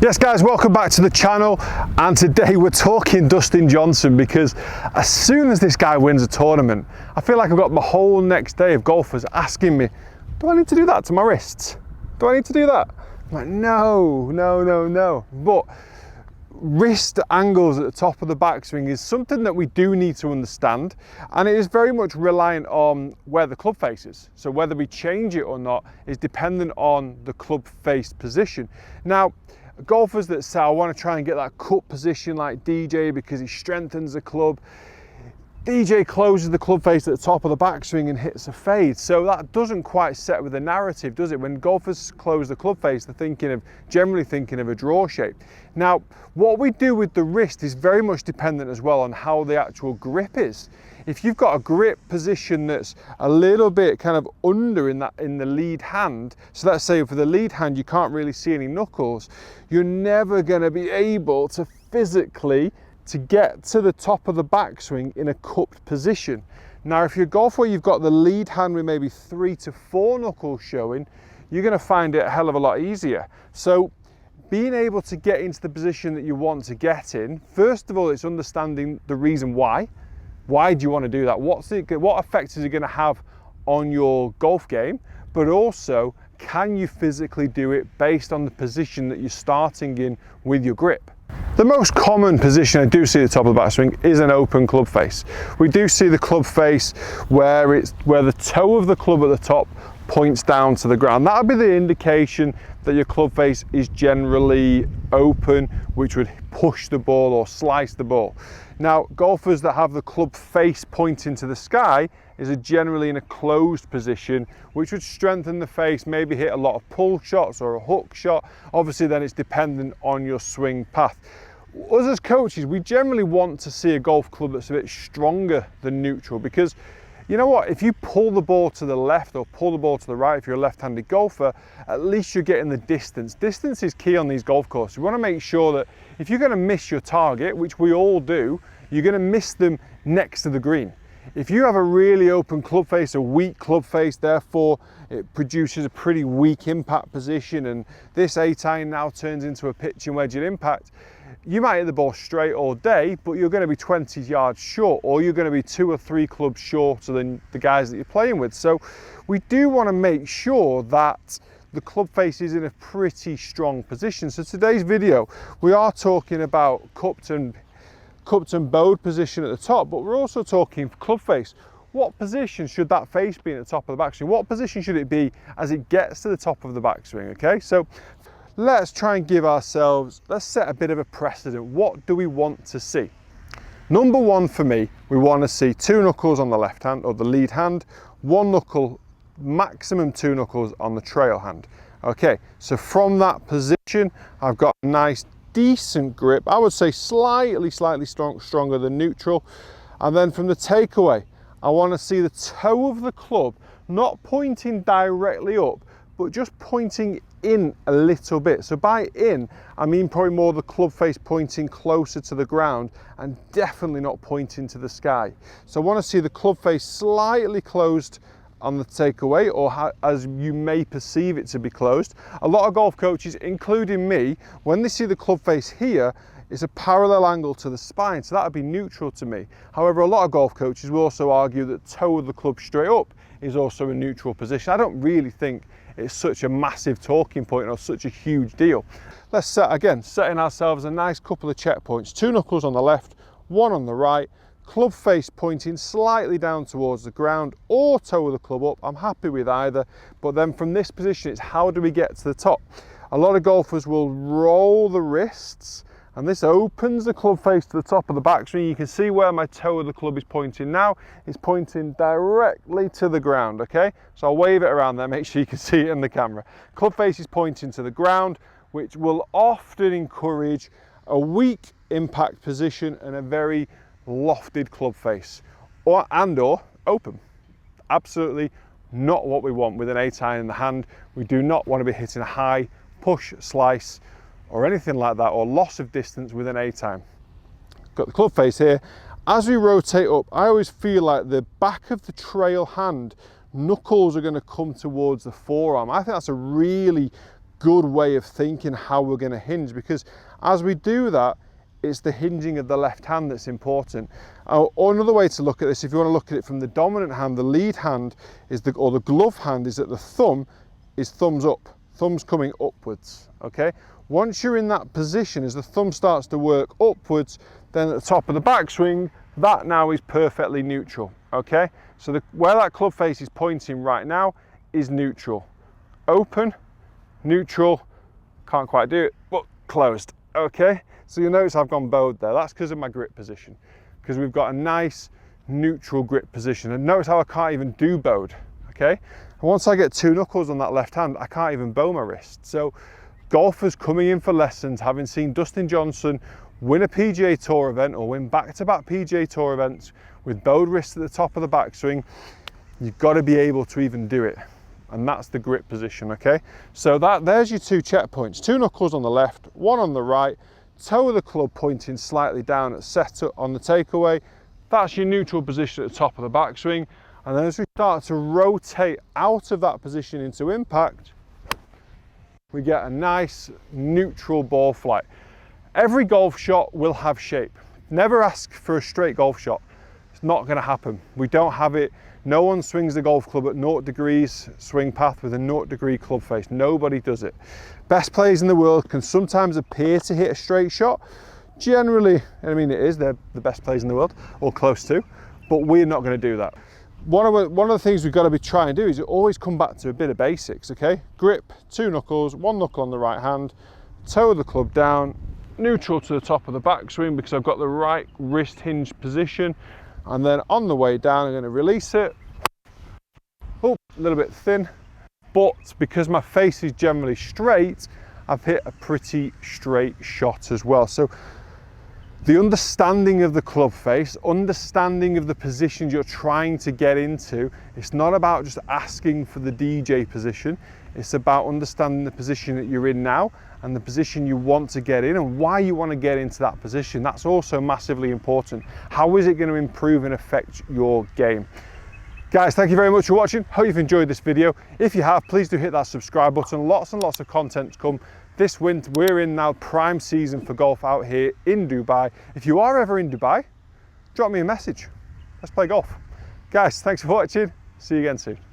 Yes guys, welcome back to the channel, and today we're talking Dustin Johnson because as soon as this guy wins a tournament, I feel like I've got the whole next day of golfers asking me, do I need to do that to my wrists? Do I need to do that? I'm like, no. But wrist angles at the top of the backswing is something that we do need to understand, and it is very much reliant on where the club face is. So whether we change it or not is dependent on the club face position. Now, golfers that say, I want to try and get that cut position like DJ because he strengthens the club. DJ closes the club face at the top of the backswing and hits a fade. So that doesn't quite set with the narrative, does it? When golfers close the club face, they're generally thinking of a draw shape. Now, what we do with the wrist is very much dependent as well on how the actual grip is. If you've got a grip position that's a little bit kind of under in the lead hand, so let's say for the lead hand you can't really see any knuckles, you're never going to be able to physically get to the top of the backswing in a cupped position. Now, if you're a golfer where you've got the lead hand with maybe 3 to 4 knuckles showing, you're going to find it a hell of a lot easier. So being able to get into the position that you want to get in, first of all, it's understanding the reason why. Why do you want to do that? What effect is it going to have on your golf game? But also, can you physically do it based on the position that you're starting in with your grip? The most common position I do see at the top of the backswing is an open club face. We do see the club face where the toe of the club at the top points down to the ground. That would be the indication that your club face is generally open, which would push the ball or slice the ball. Now, golfers that have the club face pointing to the sky is generally in a closed position, which would strengthen the face, maybe hit a lot of pull shots or a hook shot. Obviously, then it's dependent on your swing path. Us as coaches, we generally want to see a golf club that's a bit stronger than neutral, because you know what, if you pull the ball to the left or pull the ball to the right, if you're a left-handed golfer, at least you're getting the distance. Distance is key on these golf courses. We want to make sure that if you're going to miss your target, which we all do, you're going to miss them next to the green. If you have a really open club face, a weak club face, therefore it produces a pretty weak impact position, and this 8-iron now turns into a pitching wedge at impact, you might hit the ball straight all day, but you're going to be 20 yards short, or you're going to be 2 or 3 clubs shorter than the guys that you're playing with. So we do want to make sure that the club face is in a pretty strong position. So today's video, we are talking about cupped and bowed position at the top, but we're also talking club face. What position should that face be at the top of the backswing? What position should it be as it gets to the top of the backswing? Okay, so let's try and let's set a bit of a precedent. What do we want to see? Number one for me, we want to see 2 knuckles on the left hand or the lead hand, 1 knuckle, maximum 2 knuckles on the trail hand. Okay, so from that position, I've got a nice decent grip. I would say slightly stronger than neutral. And then from the takeaway, I want to see the toe of the club not pointing directly up, but just pointing in a little bit. So by in, I mean probably more the club face pointing closer to the ground and definitely not pointing to the sky. So I want to see the club face slightly closed on the takeaway, or as you may perceive it to be closed. A lot of golf coaches, including me, when they see the club face here, it's a parallel angle to the spine, so that would be neutral to me. However, a lot of golf coaches will also argue that toe of the club straight up is also a neutral position. I don't really think it's such a massive talking point or such a huge deal. Let's setting ourselves a nice couple of checkpoints. 2 knuckles on the left, 1 on the right, club face pointing slightly down towards the ground, or toe of the club up. I'm happy with either, but then from this position, it's how do we get to the top? A lot of golfers will roll the wrists, and this opens the club face to the top of the backswing. You can see where my toe of the club is pointing now. It's pointing directly to the ground, okay? So I'll wave it around there, make sure you can see it in the camera. Club face is pointing to the ground, which will often encourage a weak impact position and a very lofted club face, or open. Absolutely not what we want with an 8-iron in the hand. We do not want to be hitting a high push, slice, or anything like that, or loss of distance with an 8-iron. Got the club face here. As we rotate up, I always feel like the back of the trail hand knuckles are going to come towards the forearm. I think that's a really good way of thinking how we're going to hinge, because as we do that, it's the hinging of the left hand that's important. Or another way to look at this, if you want to look at it from the dominant hand, the lead hand is or the glove hand is that the thumb is thumbs up, thumb's coming upwards, okay? Once you're in that position, as the thumb starts to work upwards, then at the top of the backswing, that now is perfectly neutral, okay? So where that club face is pointing right now is neutral. Open, neutral, can't quite do it, but closed, okay? So you'll notice I've gone bowed there. That's because of my grip position, because we've got a nice neutral grip position. And notice how I can't even do bowed, okay? And once I get 2 knuckles on that left hand, I can't even bow my wrist. So golfers coming in for lessons, having seen Dustin Johnson win a PGA Tour event or win back-to-back PGA Tour events with bowed wrists at the top of the backswing, you've got to be able to even do it. And that's the grip position, okay? So there's your 2 checkpoints. 2 knuckles on the left, 1 on the right, toe of the club pointing slightly down at setup on the takeaway. That's your neutral position at the top of the backswing. And then as we start to rotate out of that position into impact, we get a nice neutral ball flight. Every golf shot will have shape. Never ask for a straight golf shot. It's not going to happen. We don't have it. No one swings the golf club at 0 degrees swing path with a 0 degree club face. Nobody does it. Best players in the world can sometimes appear to hit a straight shot. Generally, I mean, they're the best players in the world, or close to, but we're not going to do that. One of the things we've got to be trying to do is always come back to a bit of basics, okay? Grip, 2 knuckles, 1 knuckle on the right hand, toe of the club down, neutral to the top of the backswing because I've got the right wrist hinge position. And then on the way down, I'm going to release it. Oh, a little bit thin, but because my face is generally straight, I've hit a pretty straight shot as well. So the understanding of the club face, understanding of the positions you're trying to get into, it's not about just asking for the DJ position. It's about understanding the position that you're in now and the position you want to get in and why you want to get into that position. That's also massively important. How is it going to improve and affect your game? Guys, thank you very much for watching. Hope you've enjoyed this video. If you have, please do hit that subscribe button. Lots and lots of content to come. This winter, we're in now prime season for golf out here in Dubai. If you are ever in Dubai, drop me a message. Let's play golf. Guys, thanks for watching. See you again soon.